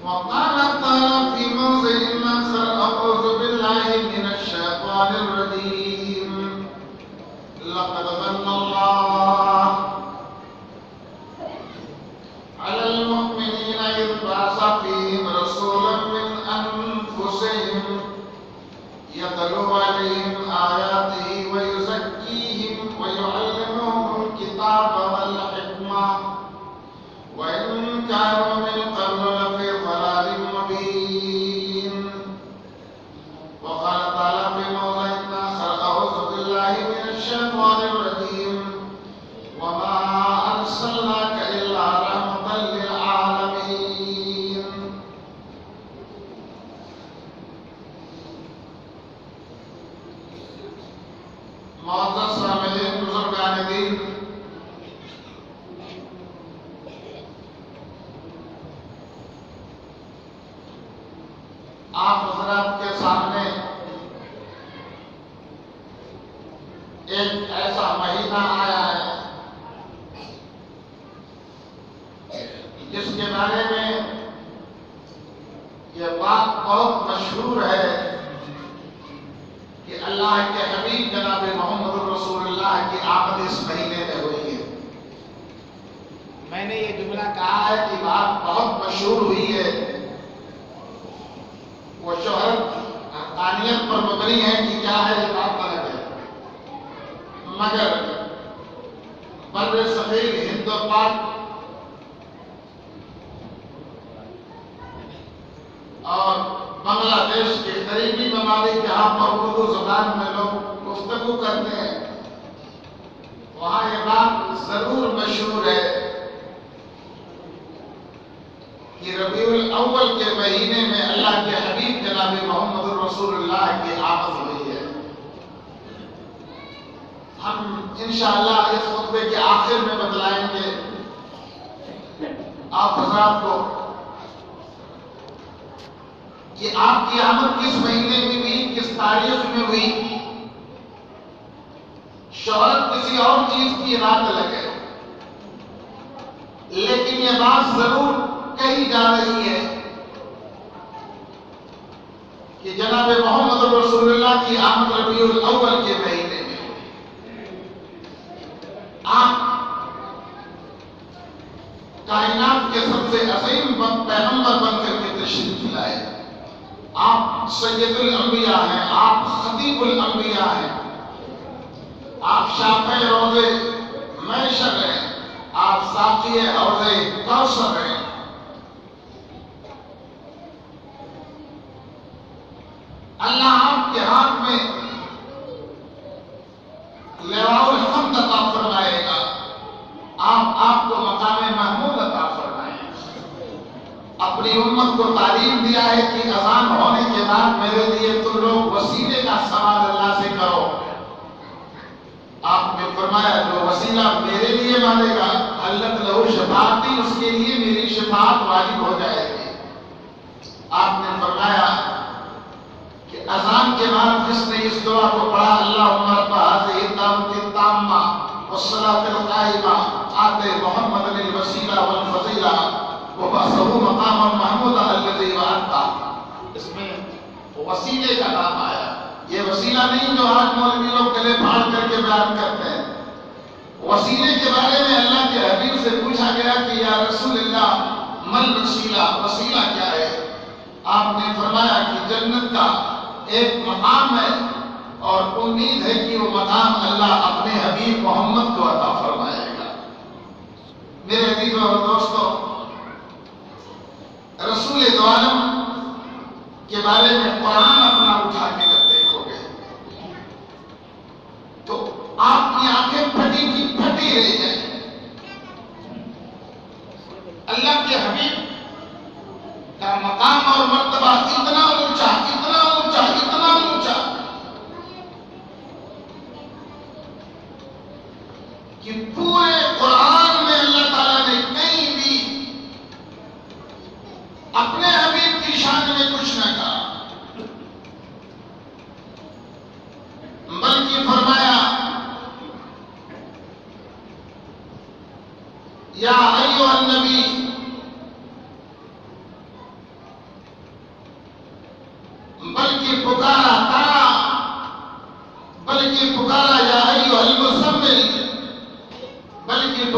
وقال تعالى في موضع آخر أعوذ بالله من الشيطان الرجيم لقد من الله على المؤمنين إذ بعث فيهم رسولا من أنفسهم يتلو عليهم آياته ويزكيهم ويعلمهم الكتاب والحكمة وإن كانوا من قبل لفي ضلال مبين. وقال تعالى في موضع آخر أعوذ بالله من الشيطان الرجيم وما أرسلناك إلا رحمة للعالمين. معزز سامعین بزرگان دین، آپ حضرات کے سامنے ایک ایسا مہینہ آیا ہے جس کے بارے میں یہ بات بہت مشہور ہے کہ اللہ کے حبیب جناب محمد رسول اللہ کی آمد اس مہینے میں ہوئی ہے. میں نے یہ جملہ کہا ہے کہ بات بہت مشہور ہوئی ہے. وہ شہرت حقانیت پر مبنی ہے کہ کیا ہے یہ بات الگ ہے، مگر بر صغیر ہند و پاک اور بنگلہ دیش کے قریبی ممالک جہاں پر اردو زبان میں لوگ گفتگو کرتے ہیں وہاں یہ بات ضرور مشہور ہے کہ ربیع الاول کے مہینے میں اللہ کے حبیب جناب محمد رسول اللہ کی آمد ہوئی ہے. ہم انشاءاللہ اس خطبے کے آخر میں بتلائیں گے آپ حضرات کو کہ آپ کی آمد کس مہینے میں ہوئی، کس تاریخ میں ہوئی. شہرت کسی اور چیز کی بات الگ ہے، لیکن یہ بات ضرور کہی جا رہی ہے کہ جناب محمد رسول اللہ کی آمد ربیع الاول کے مہینے میں ہوئی. آپ کائنات کے سب سے عظیم پیغمبر بن کر کے تشریف لائے. آپ سید الانبیاء ہیں، آپ خطیب الانبیاء ہیں، آپ شافع روض محشر ہیں، آپ ساقی حوض کوثر ہیں. اللہ آپ کے ہاتھ میں لواء الحمد عطا فرمائے گا. آپ کو مقام محمود عطا فرمائے گا. اپنی امت کو تعلیم دیا ہے کہ اذان ہونے کے بعد میرے لیے تم لوگ وسیلے کا سوال اللہ سے کرو. آپ نے فرمایا جو وسیلہ میرے لیے مانے گا اللہ لہو شفاعتی، اس کے لیے میری شفاعت واجب ہو جائے گی. آپ نے فرمایا کہ اذان کے بعد جس نے اس دعا کو پڑھا اللہم رب هذه الدعوة التامة والصلاة القائمة آت محمد الوسیلہ والفضیلہ وبعثه مقاما محمودا الذی وعدتہ، اس میں وسیلے کا نام آیا. یہ وسیلہ نہیں جو آج مولوی لوگ گلے پھاڑ کر کے بیان کرتے ہیں. وسیلے کے بارے میں اللہ کے حبیب سے پوچھا گیا کہ یا رسول اللہ مل وسیلہ، وسیلہ کیا ہے؟ آپ نے فرمایا کہ جنت کا ایک مقام ہے اور امید ہے کہ وہ مقام اللہ اپنے حبیب محمد کو عطا فرمائے گا. میرے عزیزوں اور دوستوں، رسول دو عالم کے بارے میں قرآن اپنا اٹھا کے جب دیکھو گے تو آپ کی آنکھیں پھٹی کی پھٹی رہ جائیں. اللہ کے حبیب کا مقام اور مرتبہ اتنا اونچا، اتنا اونچا، اتنا اونچا کہ پورے قرآن میں اللہ تعالیٰ نے کہیں بھی اپنے حبیب کی شان میں کچھ نہ کہا، بلکہ فرمایا یا ایھا النبی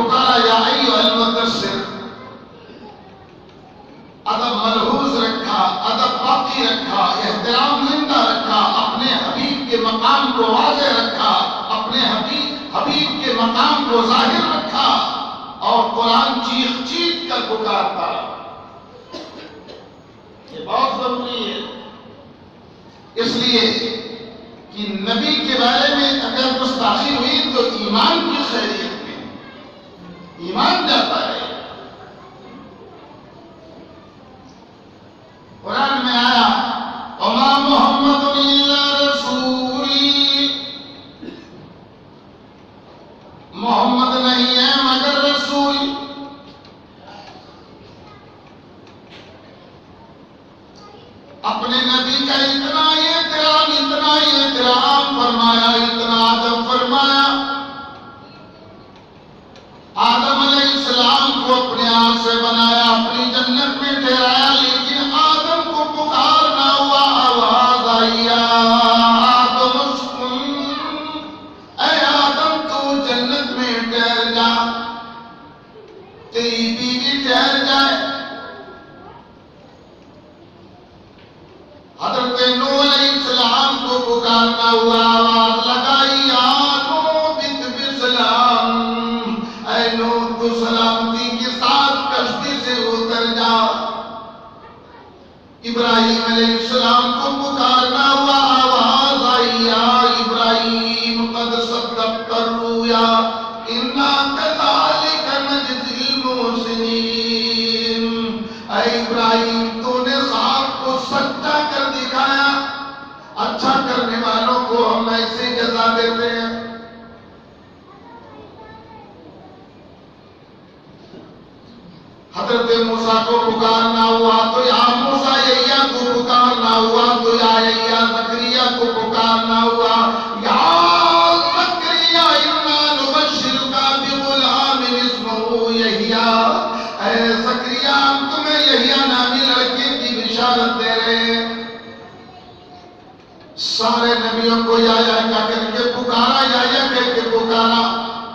پکارا یا ایھا المدثر، ادب ملحوظ رکھا، ادب باقی رکھا، احترام زندہ رکھا، اپنے حبیب کے مقام کو واضح رکھا، اپنے حبیب کے مقام کو ظاہر رکھا، اور قرآن چیخ چیخ کر پکارتا۔ یہ بہت ضروری ہے، اس لیے کہ نبی کے بارے میں اگر گستاخی ہوئی تو ایمان کی خیریت میں ایمان جاتا ہے۔ قرآن میں آیا وما محمد الا رسول، محمد نہیں ہے مگر رسول۔ اپنے نبی کا اتنا احترام فرمایا، اتنا ادب فرمایا۔ آدم علیہ السلام کو اپنے ہاتھ سے بنایا، اپنی جنت میں ٹھہرایا، لیکن آدم کو پکارنا ہوا، آواز آئی یا آدم اسکن، اے آدم تو جنت میں ٹھہر جا، تیری بیوی ٹھہر جائے۔ حضرت نوح علیہ السلام کو پکارنا ہوا، آواز لگائی یا نوح بسلام، اے نوح تو سلامتی کے ساتھ کشتی سے اتر جا۔ ابراہیم علیہ السلام کو پکارنا ہوا، آواز آئی یا ابراہیم قد صدقت الرؤیا انا کذالک نجزی المحسنین، اے ابراہیم تو نے خواب کو سچا کر دکھایا، اچھا کرنے والوں کو ہم ایسے جزا دیتے ہیں۔ حضرت موسیٰ کو پکارنا ہوا تو یا موسیٰ یحییٰ کو پکارنا ہوا تو یا یحییٰ زکریا کو پکارنا ہوا، یا زکریا انا نبشرک بغلام اسمہ یحییٰ، اے زکریا ہم تمہیں یحییٰ نامی لڑکے کی بشارت دے رہے ہیں۔ سارے نبیوں کو یا کہہ کے پکارا، یا کہہ کے پکارا۔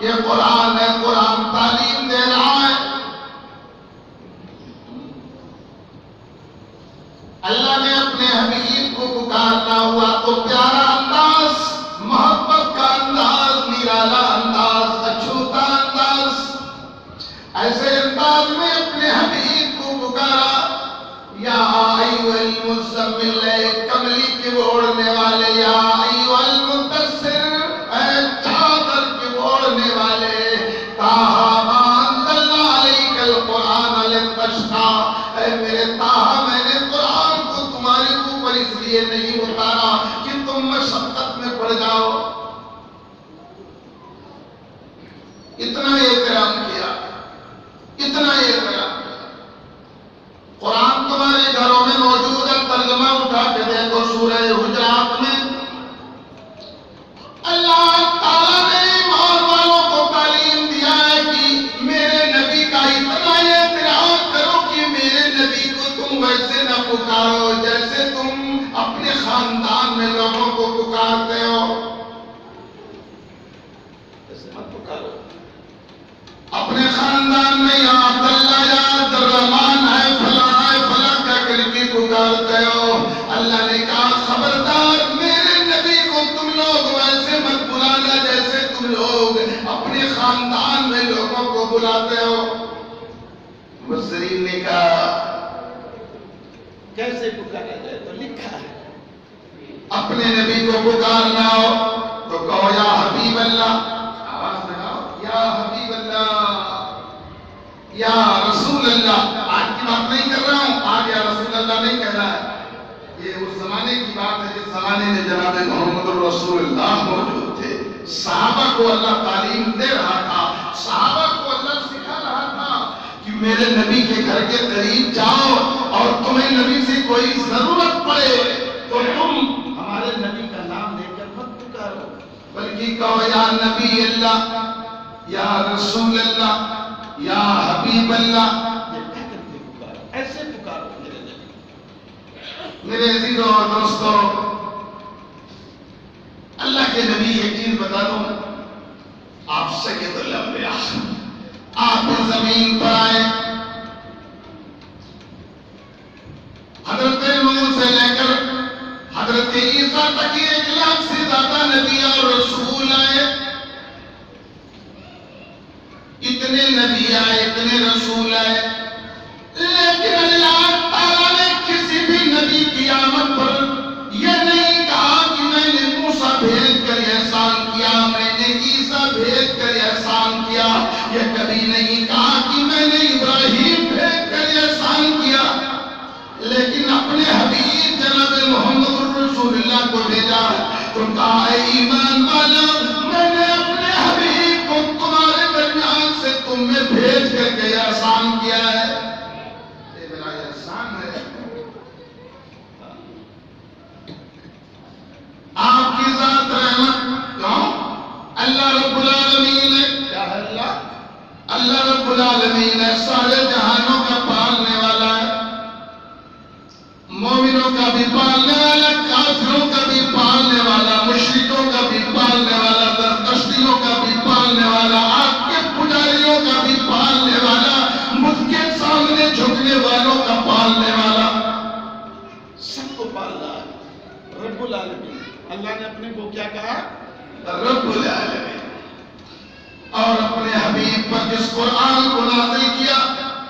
یہ قرآن ہے، قرآن تعلیم دے رہا ہے۔ اللہ نے اپنے حبیب کو پکارنا ہوا تو پیارا انداز، محبت کا انداز، نرالا انداز، اچھوتا انداز، ایسے انداز میں اپنے حبیب کو پکارا یا ایھا المزمل، کملی کے اوڑھنے والے، یا ایھا المدثر، اے چادر کے اوڑھنے والے، طٰہٰ ما انزلنا علیک القرآن لتشقیٰ، اے میرے طٰہٰ میں نے قرآن کو تمہارے اوپر اس لیے نہیں اتارا کہ تم مشقت میں پڑ جاؤ۔ اتنا احترام کیا، اتنا احترام کیا۔ قرآن تمہارے گھروں میں موجود ہے، ترجمہ اٹھا کے دیکھو سورہ حجرات میں اللہ تعالیٰ نے ایمان والوں کو تعلیم دیا ہے کہ میرے نبی کا اتنا احترام کرو کہ میرے نبی کو تم ویسے نہ پکارو جیسے تم اپنے خاندان میں لوگوں کو پکارتے ہو، ایسے مت پکارو۔ اپنے خاندان میں یا عبداللہ یا عبدالرحمن ہے، فلاں ہے، فلاں کہہ کر کے پکارتے ہو۔ اللہ نے کہا خبردار، میرے نبی کو تم لوگ ویسے مت بلانا جیسے تم لوگ اپنے خاندان میں لوگوں کو بلاتے ہو۔ مفسرین نے کہا کیسے پکارا جائے تو لکھا ہے، اپنے نبی کو پکارنا ہو تو کہو یا حبیب اللہ، آواز لگاؤ یا حبیب اللہ، یا رسول اللہ۔ آج کی بات نہیں کر رہا ہوں، آج یا رسول اللہ نہیں کہنا ہے، یہ اس زمانے کی بات ہے جس زمانے میں جناب محمد رسول اللہ موجود تھے۔ صحابہ کو اللہ تعلیم دے رہا تھا، صحابہ کو اللہ سکھا رہا تھا کہ میرے نبی کے گھر کے قریب جاؤ اور تمہیں نبی سے کوئی ضرورت پڑے تو تم ہمارے نبی کا نام لے کر مت پکارو، بلکہ کہو یا نبی اللہ، یا رسول اللہ، یا حبیب اللہ، یہ کہہ کر کے پکارو، ایسے پکارو میرے نبی۔ میرے عزیزوں اور دوستوں، اللہ کے نبی ایک چیز بتا دوں، آپ سید الانبیاء، آپ اس زمین پر آئے، حضرت نوح سے لے کر حضرت عیسیٰ تک 1 لاکھ سے زیادہ نبی اور رسول آئے، اتنے نبی آئے، اتنے رسول آئے، لیکن اللہ تعالیٰ نے کسی بھی نبی کی آمد پر یہ نہیں کہا کہ میں نے موسیٰ بھیج کر احسان کیا، میں نے عیسیٰ بھیج کر احسان کیا، یہ کبھی نہیں کہا کہ میں نے ابراہیم بھیج کر احسان کیا، لیکن اپنے حبیب جناب محمد رسول اللہ کو بھیجا تو کہا اے ایمان والو، میں نے اپنے حبیب کو تمہارے درمیان سے تم میں بھیج کر کے احسان کیا ہے، یہ میرا احسان ہے۔ آپ کی ذات رحمت کون؟ اللہ رب العالمین ہے، کیا ہے اللہ؟ اللہ رب العالمین ہے، سارے جہانوں کا پالنے والا ہے، مومنوں کا بھی پالنے والا، کافروں کا بھی پالنے والا، مشرکوں کا بھی پالنے والا، زرتشتیوں کا بھی پالنے والا، آگ کے پجاریوں کا بھی پالنے والا، مجھ کے سامنے جھکنے والوں کا پالنے والا، سب کو پال رہا ہے رب العالمین۔ اللہ نے اپنے کو کیا کہا؟ رب العالمین۔ اور اپنے حبیب پر جس قرآن کو نازل کیا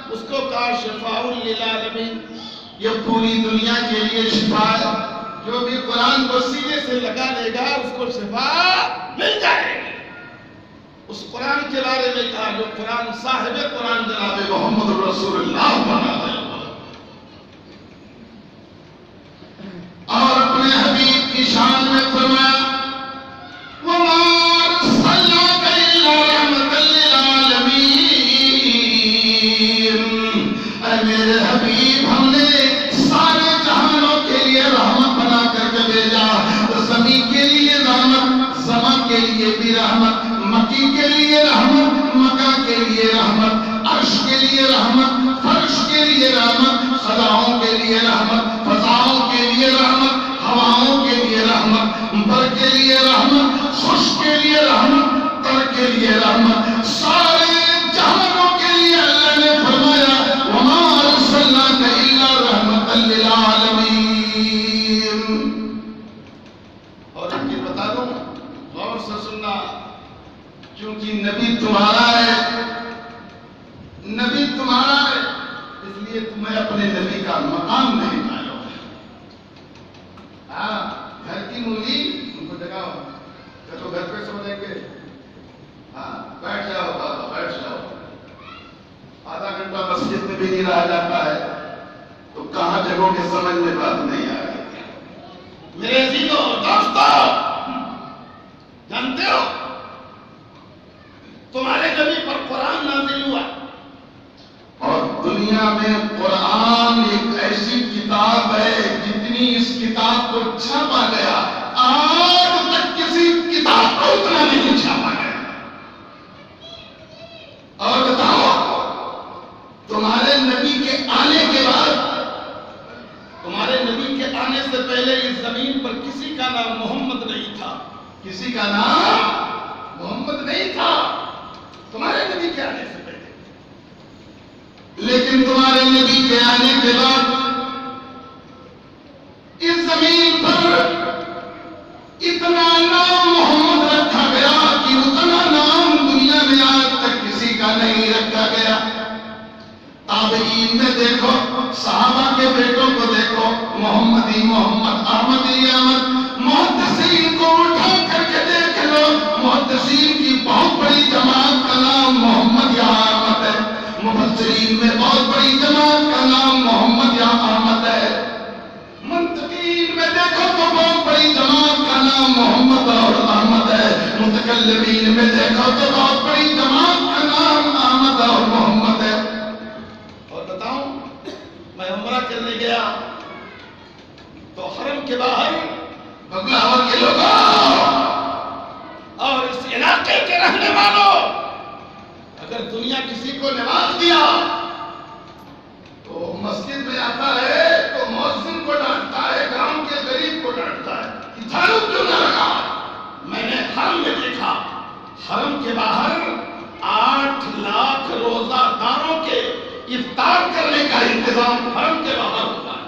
اس کو کہا شفاء للعالمین، یہ پوری دنیا کے لیے شفا ہے، جو بھی قرآن کو سینے سے لگا لے گا اس کو شفا مل جائے گی۔ اس قرآن کے بارے میں کہا جو قرآن صاحب قرآن جناب محمد رسول اللہ بنا ہے، اور اپنے حبیب کی شان میں فرمایا وَمَا أَرْسَلْنَاكَ إِلَّا رَحْمَةً لِّلْعَالَمِينَ، اے میرے حبیب ہم نے سارے جہانوں کے لیے رحمت بنا کر کے بھیجا، زمین کے لیے رحمت، سما کے لیے بھی رحمت، مکی کے لیے رحمت، مکہ کے لیے رحمت، عرش کے لیے رحمت، فرش کے لیے رحمت، خلاؤں کے لیے رحمت، فضاؤں کے لیے رحمت، ہواؤں کے لیے رحمت، بر کے لیے رحمت، خشک کے لیے رحمت، تر کے لیے رحمت، سارے جہانوں کے لیے اللہ نے فرمایا وَمَا أَرْسَلْنَاكَ إِلَّا رَحْمَةً لِّلْعَالَمِينَ۔ اور ایک چیز بتا دوں، غور سے سننا، کیونکہ نبی تمہارا ہے، نبی تمہارا ہے، اس لیے تمہیں اپنے نبی کا مقام نہیں معلوم ہے۔ ہاں، گھر کی مولی ان کو جگاؤ، تو گھر پہ سو دیں گے، ہاں بیٹھ جاؤ بابا بیٹھ جاؤ، آدھا گھنٹہ مسجد میں بھی نہیں رہا جاتا ہے تو کہاں جگہوں کے سمجھ میں بات نہیں آ رہی۔ میرے عزیزوں دوستو، جانتے ہو تمہارے نبی پر قرآن نازل ہوا، اور دنیا میں قرآن ایک ایسی کتاب ہے جتنی اس کتاب کو چھاپا گیا آج تک کسی کتاب کو اتنا نہیں چھاپا گیا۔ اور بتاؤ تمہارے نبی کے آنے کے بعد، تمہارے نبی کے آنے سے پہلے اس زمین پر کسی کا نام محمد نہیں تھا، کسی کا نام محمد نہیں تھا تمہارے نبی کے آنے سے پہلے، لیکن تمہارے نبی کے آنے کے بعد اس زمین پر اتنا نام محمد رکھا گیا کہ اتنا نام دنیا میں آج تک کسی کا نہیں رکھا گیا۔ تابعین میں دیکھو، صحابہ کے بیٹوں کو دیکھو، محمد ہی محمد، احمد ہی احمد، محدثین کو اٹھا کر کے دیکھ لو، محدثین کی بہت بڑی جماعت کا نام محمد یا احمد ہے، مفسرین میں بہت بڑی جماعت کا نام محمد یا احمد ہے، منطقین میں دیکھو تو بہت بڑی جماعت کا نام محمد اور احمد ہے، متکلمین میں دیکھو تو بہت بڑی جماعت کا نام احمد اور محمد ہے۔ اور بتاؤں، میں عمرہ کرنے گیا تو حرم کے باہر بغلاور کے لوگوں اور اس علاقے کے رہنے والوں، اگر دنیا کسی کو نواز دیا تو مسجد میں آتا ہے تو مؤذن کو ڈانٹتا ہے، گاؤں کے غریب کو ڈانٹتا ہے کہ جھاڑو کیوں نہ لگا۔ میں نے حرم میں دیکھا، حرم کے باہر 8 لاکھ روزہ داروں کے افطار کرنے کا انتظام حرم کے باہر ہوتا ہے.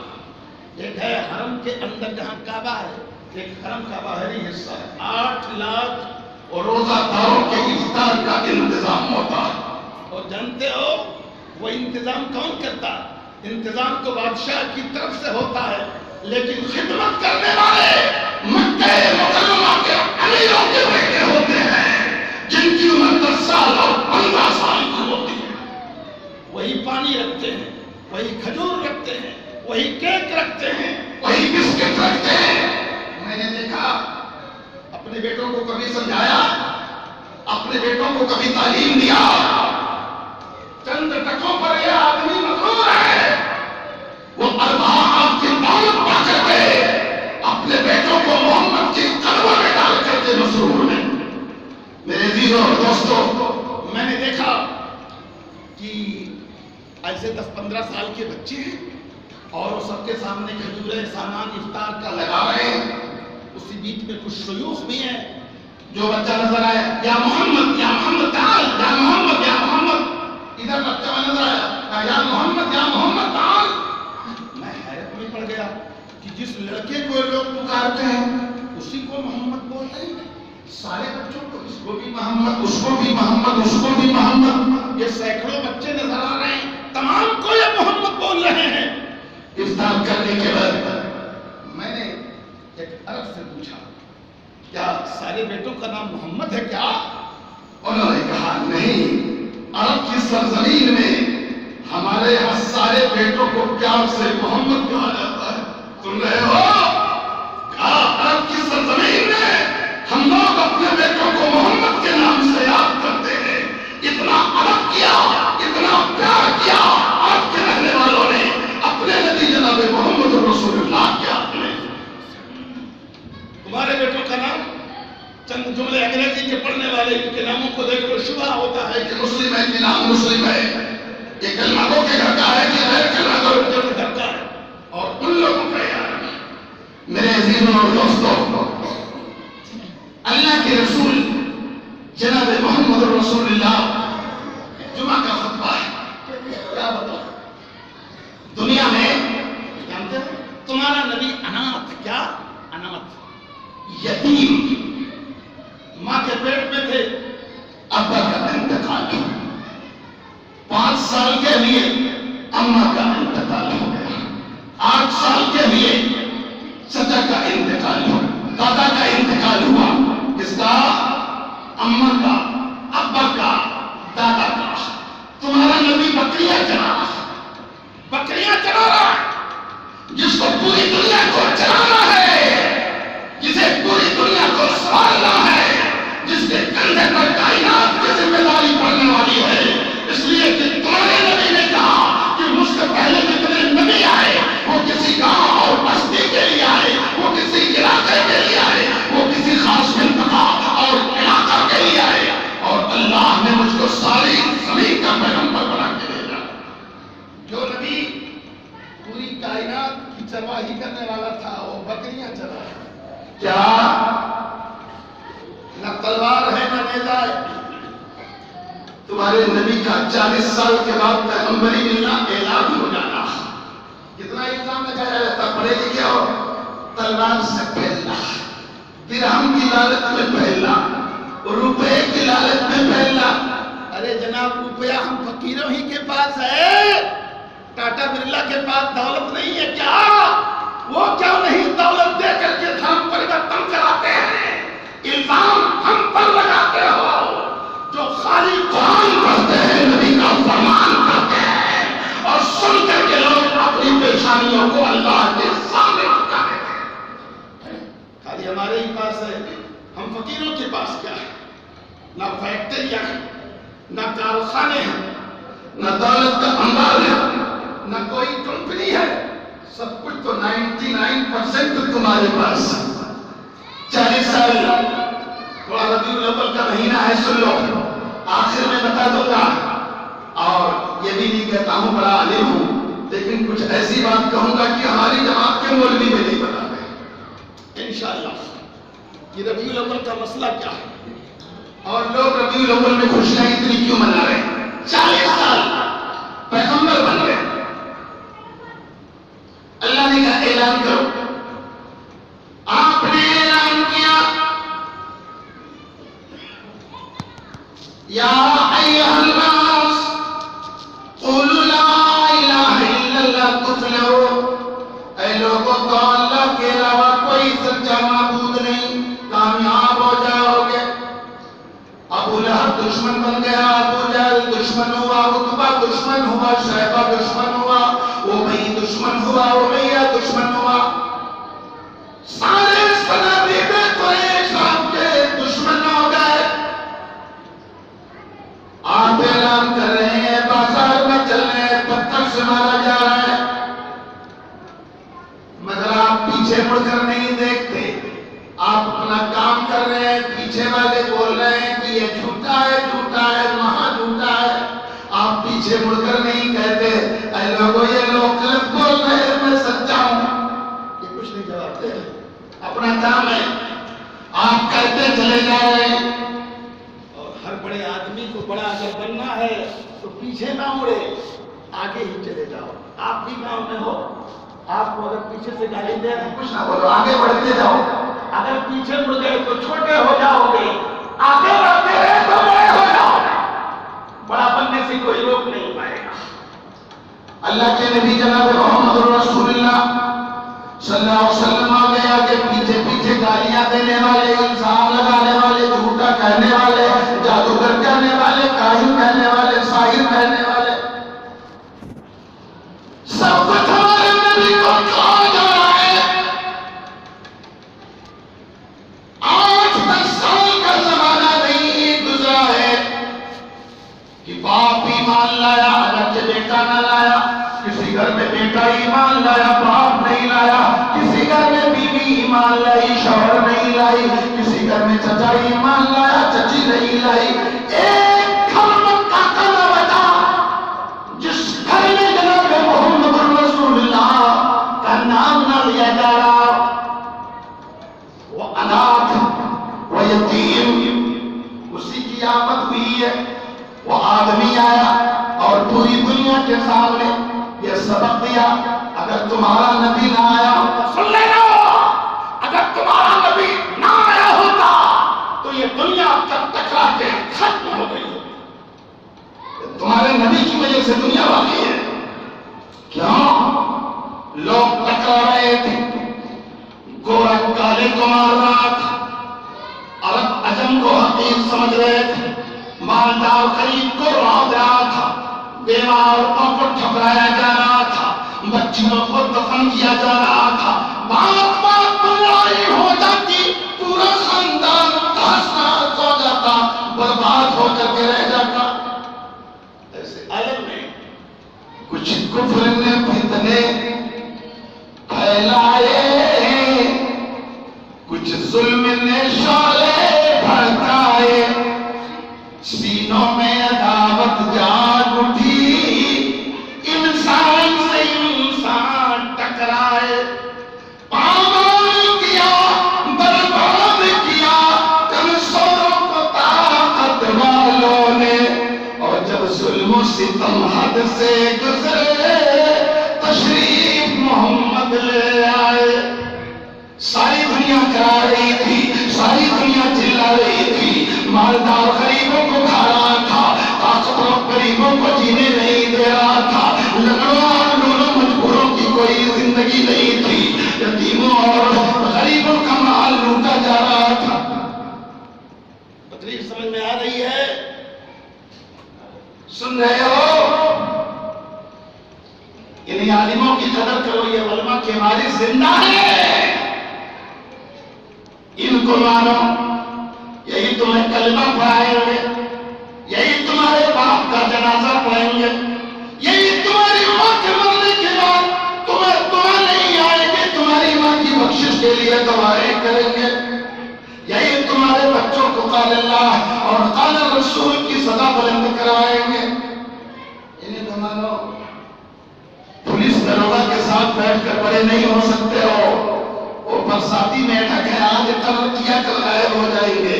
ایک ہے حرم کے اندر جہاں کعبہ ہے، ایک حرم کا باہری حصہ ہے. 8 لاکھ اور روزہ داروں کے افطار کا انتظام ہوتا ہے. اور جانتے ہو وہ انتظام کون کرتا ہے؟ انتظام تو بادشاہ کی طرف سے ہوتا ہے، لیکن خدمت کرنے والے مکہ مکرمہ کے امیروں کے بیٹے ہوتے ہیں جن کی عمر 10 سال اور 15 سال کی ہوتی ہے. وہی پانی رکھتے ہیں، وہی کھجور رکھتے ہیں، وہی کیک رکھتے ہیں، وہی بسکٹ رکھتے ہیں. میں نے دیکھا، اپنے بیٹوں کو کبھی سمجھایا، اپنے بیٹوں کو کبھی تعلیم دیا. چند ٹکوں پر یہ آدمی مغرور ہے. وہ ارباب کی دولت پا کر کے اپنے بیٹوں کو محمد کی قدموں میں ڈال کر کے مسرور ہیں. میرے عزیزوں اور دوستوں، میں نے دیکھا کہ ایسے 10-15 سال کے بچے ہیں اور وہ سب کے سامنے کھجوریں سامان افطار کا لگا رہے ہیں. اسی بیچ میں کچھ شیوخ بھی ہیں. جو بچہ نظر آیا، یا محمد یا محمد تعال، یا محمد یا محمد. ادھر بچہ نظر آیا، یا محمد یا محمد تعال. میں حیرت میں پڑ گیا کہ جس لڑکے کو لوگ پکارتے ہیں اسی کو محمد بول رہے ہیں. سارے بچوں کو، اس کو بھی محمد، اس کو بھی محمد، اس کو بھی محمد. یہ سینکڑوں بچے نظر آ رہے ہیں، تمام کو یہ محمد بول رہے ہیں. افطار کرنے کے بعد میں نے ایک عرب سے پوچھا، کیا سارے بیٹوں کا نام محمد ہے کیا؟ انہوں نے کہا نہیں، عرب کی سرزمین میں ہمارے یہاں سارے بیٹوں کو پیار سے محمد کہا جاتا ہے. سن رہے ہو؟ کہا عرب کی سرزمین میں ہم لوگ اپنے بیٹوں کو محمد کے نام سے یاد کرتے ہیں. اتنا ادب کیا، اتنا پیار کیا عرب کے رہنے والوں نے اپنے نبی جناب محمد رسول اللہ کے ہاتھ میں. تمہارے بیٹوں کا نام، چند جملے انگریزی کے پڑھنے والے ان کے ناموں کو دیکھ کر شبہ ہوتا ہے کہ مسلم ہے کہ نام مسلم ہے، یہ کلمہ گو کے گھر کا ہے کہ غیر کلمہ گو کے گھر کا ہے، اور ان لوگوں کا یاد. میرے عزیزوں اور دوستوں، اللہ کے رسول جناب محمد رسول اللہ جمعہ کا خطبہ ہے. کیا بتاؤ دنیا میں جانتے ہیں تمہارا نبی اناتھ، کیا اناتھ، یتیم، ماں کے پیٹ میں تھے، ابا کا انتقال ہو، 5 سال کے لیے اماں کا انتقال ہو گیا، 8 سال کے لیے چچا کا انتقال ہو، دادا کا انتقال ہوا. کس کا؟ اماں کا، ابا کا، دادا کا. تمہارا نبی بکریاں چرا رہا، بکریاں چرا رہا، جس کو پوری دنیا کو چلانا ہے، جسے پوری دنیا کو سنبھالنا ہے، جس کے کندھے پر کائنات کی ذمہ داری پڑنے والی ہے. اس لیے کہ تمہارے نبی نے کہا کہ مجھ سے پہلے جتنے نبی آئے وہ کسی گاؤں اور بستی کے لیے آئے، وہ کسی علاقے کے لیے آئے، وہ کسی خاص منطقہ اور علاقہ کے لیے آئے، اور اللہ نے مجھ کو ساری زمین کا پیغمبر بنا کے بھیجا. جو نبی پوری کائنات کی چرواہی کرنے والا تھا وہ بکریاں چرا رہا. کیا نہ تلوار ہے نہ نیزہ ہے. تمہارے نبی کا 40 سال کے بعد پیغمبری ملنا اعلان ہو جانا. کتنا الزام لگایا جاتا، پڑھے لکھے ہو، تلوار سے پھیلنا، درہم کی لالچ میں پھیلنا، روپے کی لالچ میں پھیلنا. ارے جناب روپیہ ہم فقیروں ہی کے پاس ہے، ٹاٹا برلا کے پاس دولت نہیں ہے کیا؟ وہ کیوں نہیں دولت دے کر کے دھرم پریورتن کراتے ہیں؟ الزام ہم پر لگاتے ہو جو خالی قرآن پڑھتے ہیں، نبی کا فرمان پڑھتے ہیں، اور سن کر کے لوگ اپنی پریشانیوں کو اللہ کے سامنے رکھا دیتے ہیں. خالی ہمارے ہی پاس ہے، ہم فقیروں کے پاس کیا ہے؟ نہ فیکٹریاں ہیں، نہ کارخانے ہیں، نہ دولت کا انبار ہے، نہ کوئی کمپنی ہے. سب کچھ تو 99% تمہارے پاس. 40 سال تھوڑا ربیع الاول کا مہینہ ہے، سن لو، آخر میں بتا دوں گا. اور یہ بھی نہیں کہتا ہوں بڑا عالم ہوں، لیکن کچھ ایسی بات کہوں گا کہ ہماری جماعت کے مولوی میں نہیں بتا رہے انشاءاللہ کہ ربیع الاول کا مسئلہ کیا ہے، اور لوگ ربیع الاول میں خوشیاں اتنی کیوں منا رہے ہیں. 40 سال پیغمبر بن گئے. اللہ نے کہا اعلان کرو. آپ نے اعلان کیا یا ایھا الناس قولوا لا الہ الا اللہ تفلحوا. اے لوگوں تو اللہ کے علاوہ کوئی سچا معبود نہیں، کامیاب ہو جاؤ گے. ابو لہب دشمن بن گیا، ابو جہل دشمن ہوا، عتبہ دشمن ہوا، شیبہ دشمن ہوا، ابی دشمن ہوا، امیہ دشمن ہوا. سارے صنادید قریش آپ کے دشمن ہو گئے. آپ اعلان کر رہے ہیں، بازار میں چل رہے ہیں، پتھر سے مارا جا رہا ہے، مگر آپ پیچھے مڑ کر نہیں دیکھتے. آپ اپنا کام کر رہے ہیں، پیچھے والے بول رہے ہیں کہ یہ جھوٹا ہے، جھوٹا ہے، وہاں جھوٹا ہے. آپ پیچھے مڑ کر نہیں کہتے اے لوگوں یہ لوگ غلط بول رہے ہیں، میں سچا ہوں. یہ کچھ نہیں جواب دے رہے. اپنا کام ہے، آپ کرتے چلے جا رہے ہیں. اور ہر بڑے آدمی کو بڑا اگر بننا ہے تو پیچھے نہ مڑے، آگے ہی چلے جاؤ. آپ بھی گاؤں میں ہو، آپ کو اگر پیچھے سے گالی دے رہے ہیں کچھ نہ بولو، آگے بڑھتے جاؤ. اگر پیچھے مڑ گئے تو چھوٹے ہو جاؤ گے، آگے بڑھتے رہے تو بڑے ہو جاؤ گے. بڑا بننے سے کوئی روک نہیں پائے گا. اللہ کے نبی جناب محمد رسول اللہ صلی اللہ علیہ وسلم آ گیا کہ پیچھے پیچھے گالیاں دینے والے، الزام لگانے والے، جھوٹا کہنے والے، جادوگر کہنے والے، کاہن کہنے والے، ساحر کہنے والے، سب کچھ ہمارے نبی کو کہا جا رہا ہے. 8-10 سال کا زمانہ نہیں گزرا ہے کہ باپ ایمان لایا اگرچہ بیٹا نہ لایا. کسی گھر میں بیٹا ایمان لایا، باپ نہیں لایا. کسی گھر میں بیوی ایمان لائی، شوہر نہیں لائی. کسی گھر میں چچا ایمان لایا، چچی نہیں لائی. ایک گھر مکہ کا نہ بچا جس گھر میں جناب محمد رسول اللہ کا نام نہ لیا جا رہا. وہ اناتھ، وہ یتیم، اسی کی آمد ہوئی ہے. وہ آدمی آیا اور پوری دنیا کے سامنے یہ سبق دیا اگر تمہارا نبی نہ آیا ہوتا، سن لینا، اگر تمہارا نبی نہ آیا ہوتا تو یہ دنیا تب ٹکرا کے ختم ہو گئی ہوتی. تمہارے نبی کی وجہ سے دنیا واقعی ہے. کیوں؟ لوگ ٹکرا رہے تھے، گورا کالے کو مار رہا تھا، عرب عجم کو حقیر سمجھ رہے تھے، مالدار غریب کو رونق رہا تھا، بیوہ عورتوں کو ٹھکرایا جا رہا تھا، بچیوں کو دفن کیا جا رہا تھا. بات بات پر لڑائی ہو جاتی، پورا خاندان تہس نہس ہو جاتا، برباد ہو کر کے رہ جاتا. ایسے عالم میں کچھ کفر نے فتنے پھیلائے، کچھ ظلم نے شعلے بھڑکائے، سینوں میں عداوت جاگ اٹھی، انسان سے انسان ٹکرائے. پامال کیا، برباد کیا کمزوروں کو طاقت والوں نے. اور جب ظلم و ستم حد سے گزرے تشریف محمد لے آئے. ساری دنیا کرا رہی تھی، ساری دنیا چلا رہی تھی، مالدار غریبوں کو کھا رہا تھا، طاقتور غریبوں کو جینے نہیں دے رہا تھا، لنگڑوں اور لولوں مجبوروں کی کوئی زندگی نہیں تھی، یتیموں اور غریبوں کا مال لوٹا جا رہا تھا. تقریر سمجھ میں آ رہی ہے؟ سن رہے ہو؟ انہیں عالموں کی قدر کرو، یہ علماء کے وارث زندہ ہے، ان کو مانو. یہی تمہیں کلمہ پڑھائیں گے، یہی تمہارے باپ کا جنازہ پڑھیں گے، یہی تمہاری ماں کے مرنے کے بعد تمہیں دعا نہیں آئے گی، تمہاری ماں کی بخشش کے لیے دعائیں کریں گے. یہی تمہارے بچوں کو قال اللہ اور قال رسول کی صدا بلند کروائیں گے. انہیں تو مانو. پولیس داروغہ کے ساتھ بیٹھ کر بڑے نہیں ہو سکتے ہو، وہ برساتی میٹھک ہے، آج قرر کیا کل غائب ہو جائیں گے.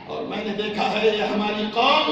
اور میں نے دیکھا ہے یہ ہماری قوم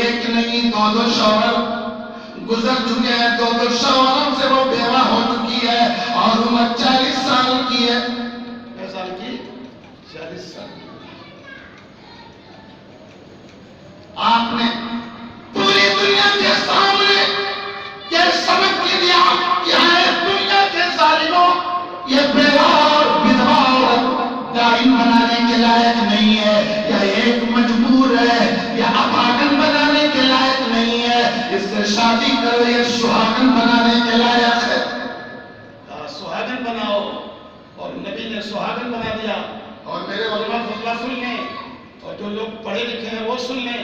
ایک نہیں دو شوہر گزر چکے ہیں، دو شوہروں سے وہ بیوہ ہو چکی ہے اور عمر 40 سال کی ہے. کیا سال کی؟ 40 سال. آپ نے پوری دنیا کے سامنے یہ سبق دیا کہ ہے دنیا کے ظالموں، یہ بیوہ اور بدوا عورت دائم بنانے کے لائق نہیں ہے، یا ایک مجبور ہے، یا اپاگن بنانے کے لائق نہیں ہے، اس سے شادی کرو، یہ سہاگن بنانے کے لائق ہے. سہاگن بناؤ، اور نبی نے سہاگن بنا دیا. اور میرے علماء فضلہ سن لیں، اور جو لوگ پڑھے لکھے ہیں وہ سن لیں،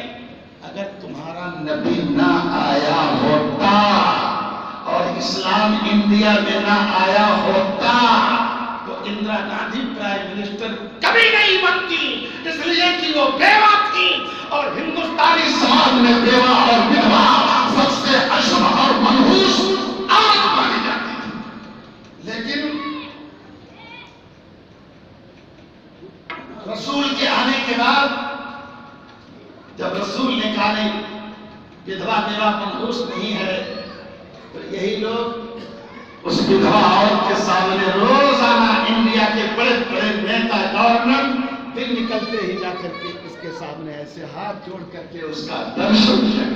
اگر تمہارا نبی نہ آیا ہوتا اور اسلام انڈیا میں نہ آیا ہوتا تو اندرا گاندھی پرائم منسٹر کبھی نہیں بنتی، اس لیے کہ وہ بیوہ تھی، اور ہندوستانی سماج میں بیوہ اور بدوا سب سے اشرف اور منحوس عورت مانی جاتی تھی. لیکن رسول کے آنے کے بعد جب رسول نے کہا نہیں بدوا بیوہ منحوس نہیں ہے، تو یہی لوگ اس بدوا عورت کے سامنے روزانہ انڈیا کے بڑے بڑے نیتا گورنر دن نکلتے ہی جا کر کے اس کے سامنے ایسے ہاتھ جوڑ کر کے اس کا درشن کیا.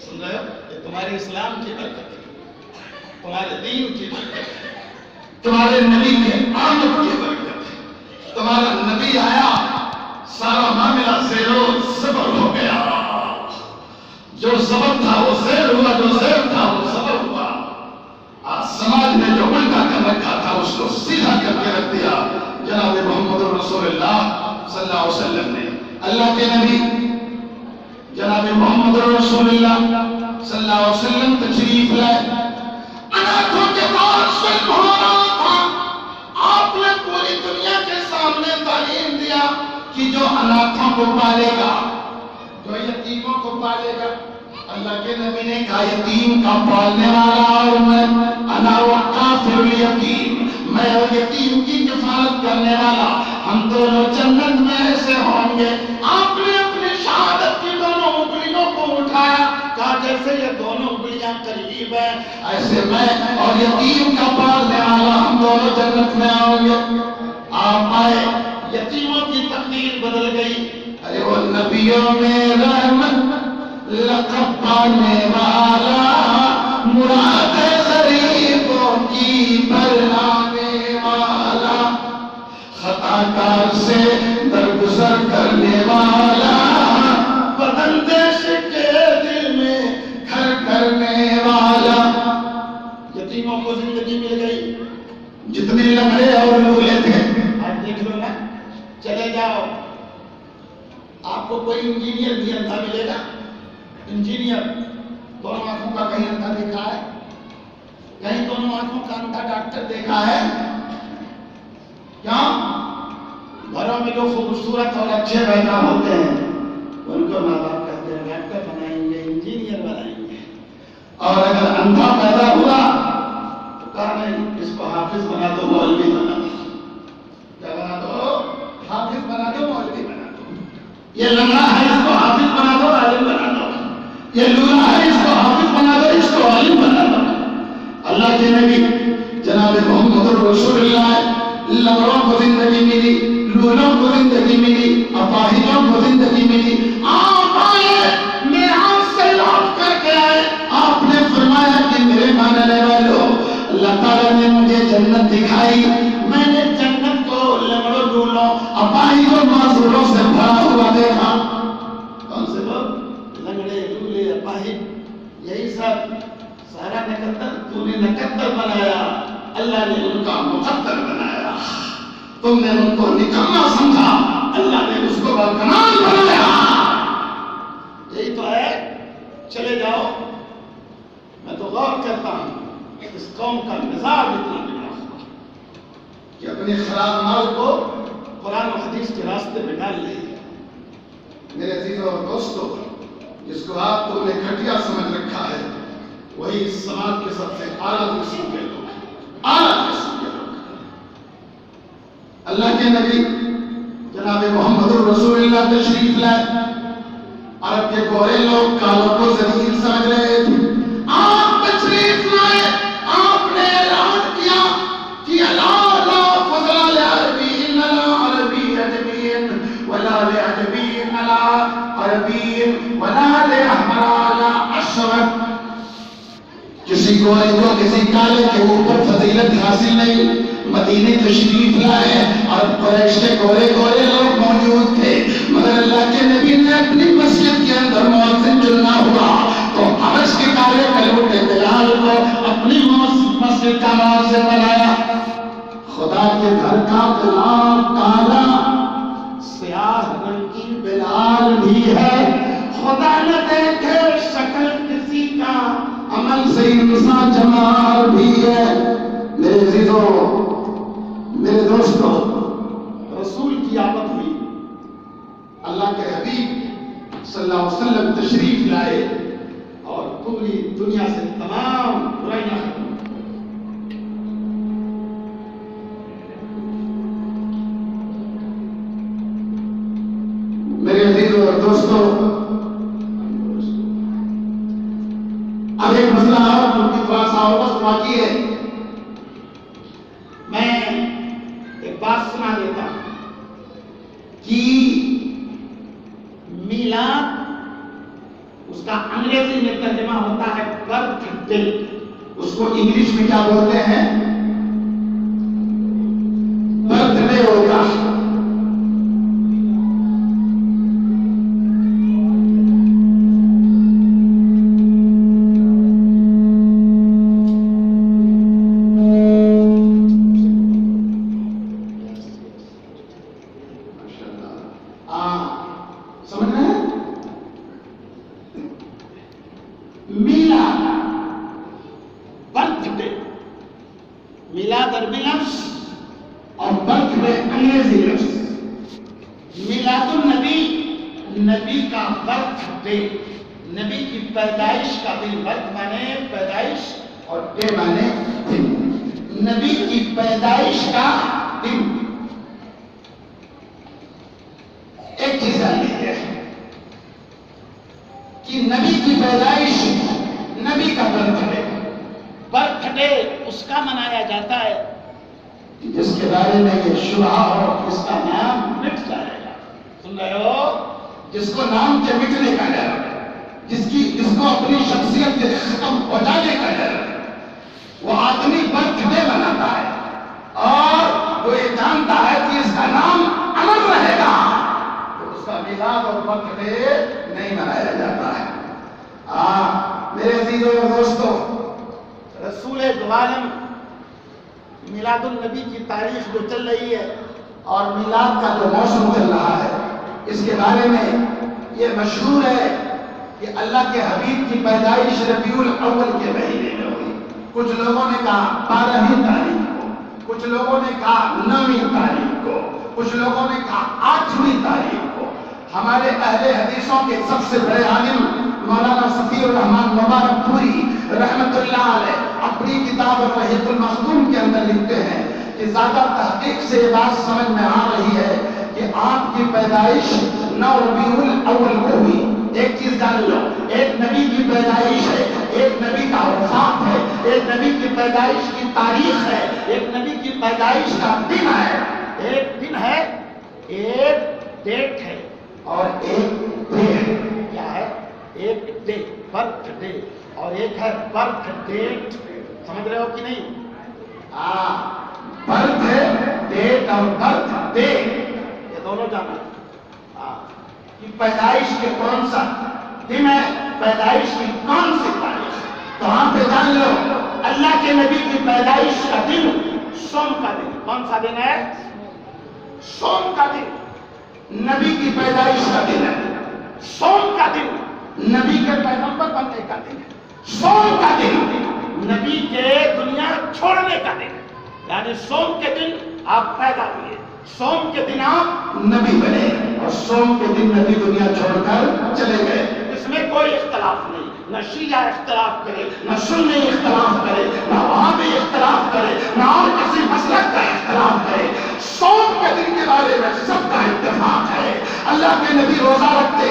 سن رہے ہو؟ یہ تمہارے اسلام کی برکت ہے، تمہارے دین کی برکت ہے، تمہارے نبی کے آمد کی برکت ہے. تمہارا نبی آیا، سارا معاملہ زیرو زبر ہو گیا. جو زبر تھا وہ زیر ہوا، جو زیر تھا وہ زبر ہوا. آج سماج نے جو الٹا کر رکھا تھا اس کو سیدھا کر کے رکھ دیا جناب محمد رسول اللہ صلی اللہ علیہ وسلم نے. اللہ کے نبی جناب محمد رسول اللہ صلی اللہ علیہ وسلم تشریف لائے. اناتھوں کے پاس ظلم ہو رہا تھا. آپ نے پوری دنیا کے سامنے تعلیم دیا کہ جو اناتھوں کو پالے گا، جو یتیموں کو پالے گا، اللہ کے نبی نے کہا یتیم کا پالنے والا اور میں انا وقافر الیتیم، میں اور یتیم کی کفالت کرنے والا، ہم دونوں جنت میں ایسے ہوں گے. آپ نے اپنی شہادت کی دونوں انگلیوں کو اٹھایا، کہا جیسے یہ دونوں انگلیاں قریب ہیں ایسے میں اور یتیم کا پالنے والا ہم دونوں جنت میں آؤں گے. آپ آئے، یتیموں کی تقدیر بدل گئی. ارے وہ نبیوں میں رحمت لقب پانے والا، مراد غریبوں کی بھلانے والا، خطا کار سے درگزر کرنے والا، بدندش کے دل میں گھر کرنے والا. یتیموں کو زندگی مل گئی. جتنے لمڑے اور لولے تھے آپ دیکھ لو نا. چلے جاؤ، آپ کو کوئی انجینئر بھی اندھا ملے گا. انجینئر دونوں آنکھوں کا کہیں اندھا دیکھا ہے؟ کہیں دونوں آنکھوں کا اندھا ڈاکٹر دیکھا ہے؟ کیوں؟ گھروں میں جو خوبصورت اور اچھے پیدا ہوتے ہیں ان کو ماں باپ کہتے ہیں ڈاکٹر بنائیں گے، انجینئر بنائیں گے. اور اگر اندھا پیدا ہوا تو کہا نہیں اس کو حافظ بنا دو، مولوی بنا دو. کیا بنا دو؟ حافظ بنا دو، مولوی بنا دو. یہ لنگڑا ہے اس کو حافظ بنا دو، عالم بنا دو. یہ لولا ہے اس کو حافظ بنا دو، اس کو عالم بنا دو. اللہ کے نبی جناب محمد رسول اللہ، لنگڑوں کو زندگی ملی، لولوں کو زندگی ملی، اپاہجوں کو زندگی ملی. آپ آئے، میراث سے لوٹ کر کے آئے. آپ نے فرمایا کہ میرے ماننے والوں، اللہ تعالیٰ نے مجھے جنت دکھائی. میں نے جنت کو لنگڑوں، لولوں، اپاہجوں، معذوروں سے بھرا ہوا دیکھا. کون سے لوگ؟ لنگڑے، لولے، اپاہج، یہی سب. سارا نکتر تو نے نکتر بنایا، اللہ نے ان کا مقدر بنایا. تم نے ان کو نکما سمجھا، اللہ نے اس کو برکنار بنایا. یہی تو ہے. چلے جاؤ. میں تو غور کرتا ہوں اس قوم کا مزاج اتنا بگڑا ہوا کہ اپنے خراب مال کو قرآن و حدیث کے راستے میں ڈال لے. میرے عزیزوں اور دوستوں، جس کو آپ تم نے گھٹیا سمجھ رکھا ہے وہی اس سماج کے سب سے اعلیٰ قسم کے لوگ ہیں. اعلیٰ قسم کے لوگ ہیں. اللہ کے نبی جناب محمد رسول اللہ تشریف لائے. عرب کے گورے لوگ کالوں کو ذلیل سمجھ رہے تھے. آپ تشریف لائے, آپ نے اعلان کیا کہ لا فضل لعربی لا عربی عجمی ولا لعجمی لا عربی ولا لأحمر لا أسود. کسی گورے کو کسی کالے کے اوپر فضیلت حاصل نہیں. مدینے تشریف لائے اور قریش کے گورے گورے لوگ موجود تھے, مگر اللہ کے نبی نے اپنی مسجد کے اندر مؤذن چننا ہوا تو حبش کے کالے کلوٹے بلال کو اپنی مسجد کا مؤذن بنایا. خدا کے گھر کا بلال کالا, سیاہ رنگ کی بلال بھی ہے. خدا نہ دیکھے شکل کسی کا, عمل سے انسان جمال بھی ہے. میرے عزیزوں, میرے دوستوں, رسول کی آمد ہوئی, اللہ کے حبیب صلی اللہ علیہ وسلم تشریف لائے اور پوری دنیا سے تمام برائیاں ختم. میرے عزیزوں اور دوستوں, اب ایک مسئلہ اور جو کہ تھوڑا سا اور وقت باقی ہے, میں ایک بات سنا دیتا ہوں کہ میلاد اس کا انگریزی میں ترجمہ ہوتا ہے برتھ ڈے. اس کو انگلش میں کیا بولتے ہیں؟ برتھ ڈے ہوگا. میلاد عربی لفظ اور برتھ ڈے انگریزی لفظ. میلاد النبی, نبی کا برتھ ڈے, نبی کی پیدائش کا دن. برتھ مانے پیدائش اور ڈے مانے دن. نبی کی پیدائش کا دن. ایک چیز جاننی ہے کہ نبی کی پیدائش, نبی کا برتھ ڈے. برتھ ڈے اس کا منایا جاتا ہے جس کے بارے میں یہ شبہ ہو اس کا نام مٹ جائے گا. سن رہے ہو؟ جس کو نام کے مٹنے کا ڈر, جس کو اپنی شخصیت کے ختم ہو جانے کا ڈر, وہ آدمی برتھ ڈے مناتا ہے اور وہ یہ جانتا ہے کہ اس کا نام امر رہے گا, تو اس کا میلاد اور برتھ ڈے نہیں منایا جاتا ہے. میرے عزیزوں اور دوستوں, رسول دو عالم میلاد النبی کی تاریخ جو چل رہی ہے اور میلاد کا جو موسم چل رہا ہے, اس کے بارے میں یہ مشہور ہے کہ اللہ کے حبیب کی پیدائش ربیع الاول کے مہینے میں ہوئی. کچھ لوگوں نے کہا 12ویں تاریخ کو, کچھ لوگوں نے کہا 9ویں تاریخ کو, کچھ لوگوں نے کہا 8ویں تاریخ کو. ہمارے اہل حدیثوں کے سب سے بڑے عالم مولانا صفی الرحمن مبارک پوری رحمت اللہ علیہ اپنی کتاب الرحیق المختوم کے اندر لکھتے ہیں کہ زیادہ تحقیق سے یہ بات سمجھ میں آ رہی ہے کہ آپ کی پیدائش 9 ربیع الاول کو ہوئی. ایک چیز جان لو, ایک نبی کی پیدائش ہے, ایک نبی کا وفات ہے, ایک نبی کی پیدائش کی تاریخ ہے, ایک نبی کی پیدائش کا دن ہے. ایک دن ہے, ایک ڈیٹ ہے اور ایک ڈے ہے. کیا ہے؟ ایک ڈے, برتھ ڈے, اور ایک ہے برتھ ڈیٹ. سمجھ رہے ہو کہ نہیں؟ برتھ ڈیٹ اور برتھ ڈے یہ دونوں جانا کہ پیدائش کے کون سا دن ہے, پیدائش کی کون سی تاریخ. تو آپ پہ جان لو اللہ کے نبی کی پیدائش کا دن سوم کا دن. کون سا دن ہے؟ سوم کا دن. نبی کی پیدائش کا دن ہے سوم کا دن. نبی کے پیغمبر بننے کا دن ہے سوم کا دن. نبی کے دنیا چھوڑنے کا دن, یعنی سوم کے دن آپ پیدا ہوئے, سوم کے دن آپ نبی بنے, اور سوم کے دن نبی دنیا چھوڑ کر چلے گئے. اس میں کوئی اختلاف نہیں. نہ شیعہ اختلاف کرے, نہ سنی اختلاف کرے, نہ وہابی اختلاف کرے, نہ اور کسی مسلک کا اختلاف کرے. سوم کے دن کے بارے میں سب کا اتفاق ہے. اللہ کے نبی روزہ رکھتے,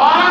12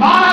12